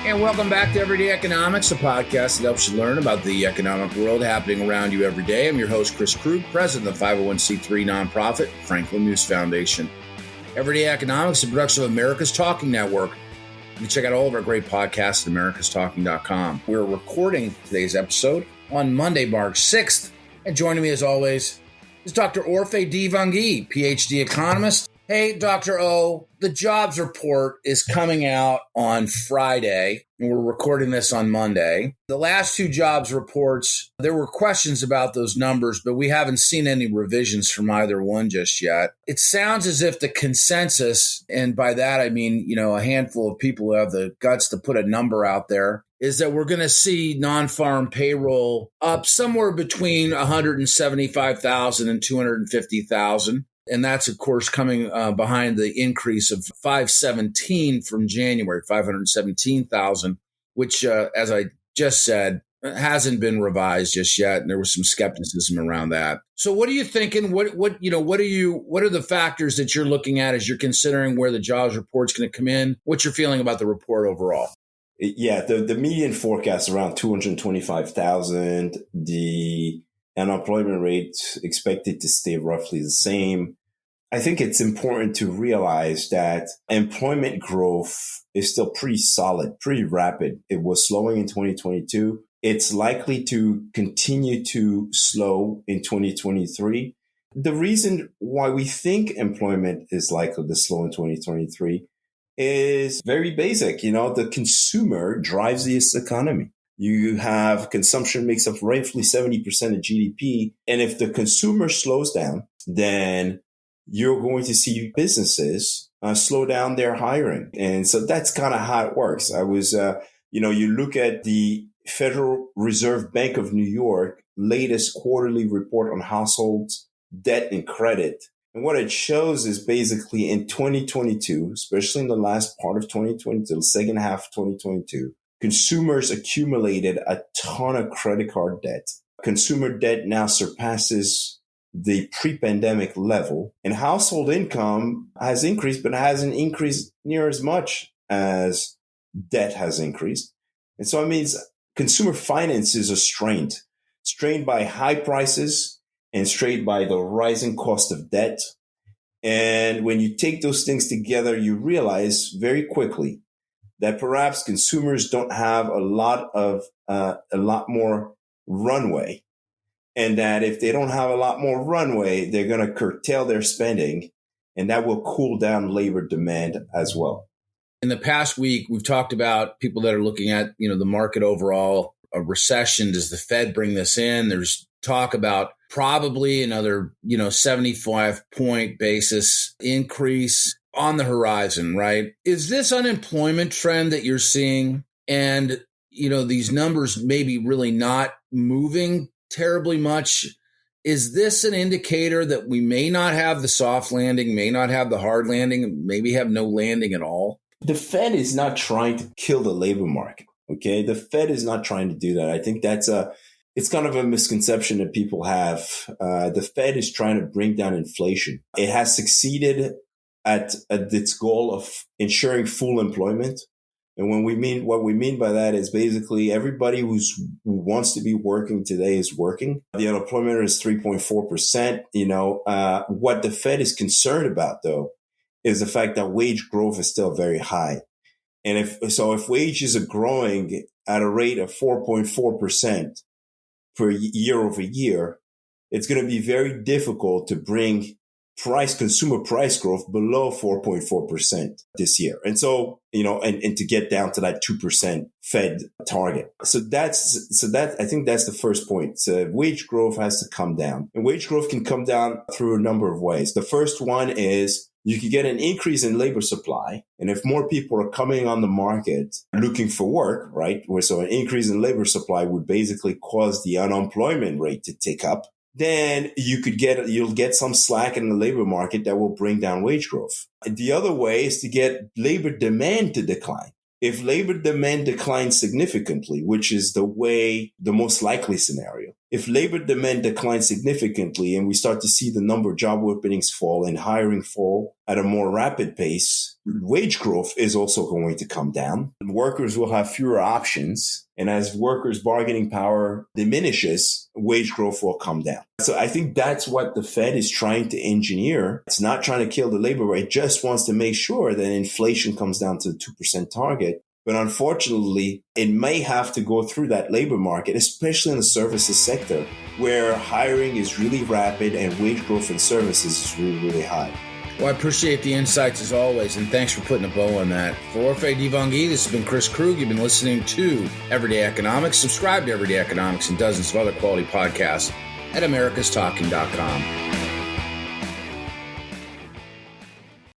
And welcome back to Everyday Economics, a podcast that helps you learn about the economic world happening around you every day. I'm your host, Chris Krug, president of the 501c3 nonprofit Franklin News Foundation. Everyday Economics is a production of America's Talking Network. You can check out all of our great podcasts at americastalking.com. We're recording today's episode on Monday, March 6th. And joining me, as always, is Dr. Orphe Divounguy, PhD economist. Hey, Dr. O, the jobs report is coming out on Friday, and we're recording this on Monday. The last two jobs reports, there were questions about those numbers, but we haven't seen any revisions from either one just yet. It sounds as if the consensus, and by that I mean, a handful of people who have the guts to put a number out there, is that we're going to see non-farm payroll up somewhere between 175,000 and 250,000. And that's, of course, coming behind the increase of 517 from January, 517,000, which, as I just said, hasn't been revised just yet. And there was some skepticism around that. So what are you thinking? What are the factors that you're looking at as you're considering where the jobs report's going to come in? What's your feeling about the report overall? Yeah, the median forecast around 225,000. The unemployment rate expected to stay roughly the same. I think it's important to realize that employment growth is still pretty solid, pretty rapid. It was slowing in 2022. It's likely to continue to slow in 2023. The reason why we think employment is likely to slow in 2023 is very basic. The consumer drives this economy. You have consumption makes up roughly 70% of GDP. And if the consumer slows down, then you're going to see businesses slow down their hiring. And so that's kind of how it works. You look at the Federal Reserve Bank of New York latest quarterly report on households, debt and credit. And what it shows is basically in 2022, especially in the last part of 2022, the second half of 2022, consumers accumulated a ton of credit card debt. Consumer debt now surpasses the pre-pandemic level, and household income has increased, but it hasn't increased near as much as debt has increased. And so it means consumer finances are strained by high prices and strained by the rising cost of debt. And when you take those things together, you realize very quickly that perhaps consumers don't have a lot more runway. And that if they don't have a lot more runway, they're going to curtail their spending, and that will cool down labor demand as well. In the past week, we've talked about people that are looking at, the market overall, a recession. Does the Fed bring this in? There's talk about probably another, 75-point basis increase on the horizon, right? Is this unemployment trend that you're seeing and, these numbers maybe really not moving terribly much, is this an indicator that we may not have the soft landing, may not have the hard landing, maybe have no landing at all? The Fed is not trying to kill the labor market, okay? The Fed is not trying to do that. I think it's kind of a misconception that people have. The Fed is trying to bring down inflation. It has succeeded at its goal of ensuring full employment. And what we mean by that is basically everybody who wants to be working today is working. The unemployment rate is 3.4%. What the Fed is concerned about, though, is the fact that wage growth is still very high. And if wages are growing at a rate of 4.4% per year over year, it's going to be very difficult to bring consumer price growth below 4.4% this year. And so, and to get down to that 2% Fed target. So I think that's the first point. So wage growth has to come down, and wage growth can come down through a number of ways. The first one is you could get an increase in labor supply. And if more people are coming on the market looking for work, right? So an increase in labor supply would basically cause the unemployment rate to tick up. Then you'll get some slack in the labor market that will bring down wage growth. The other way is to get labor demand to decline. If labor demand declines significantly, which is the most likely scenario, if labor demand declines significantly and we start to see the number of job openings fall and hiring fall at a more rapid pace, wage growth is also going to come down. Workers will have fewer options. And as workers' bargaining power diminishes, wage growth will come down. So I think that's what the Fed is trying to engineer. It's not trying to kill the labor rate. It just wants to make sure that inflation comes down to the 2% target. But unfortunately, it may have to go through that labor market, especially in the services sector, where hiring is really rapid and wage growth in services is really, really high. Well, I appreciate the insights as always, and thanks for putting a bow on that. For Orphe Divounguy, this has been Chris Krug. You've been listening to Everyday Economics. Subscribe to Everyday Economics and dozens of other quality podcasts at americastalking.com.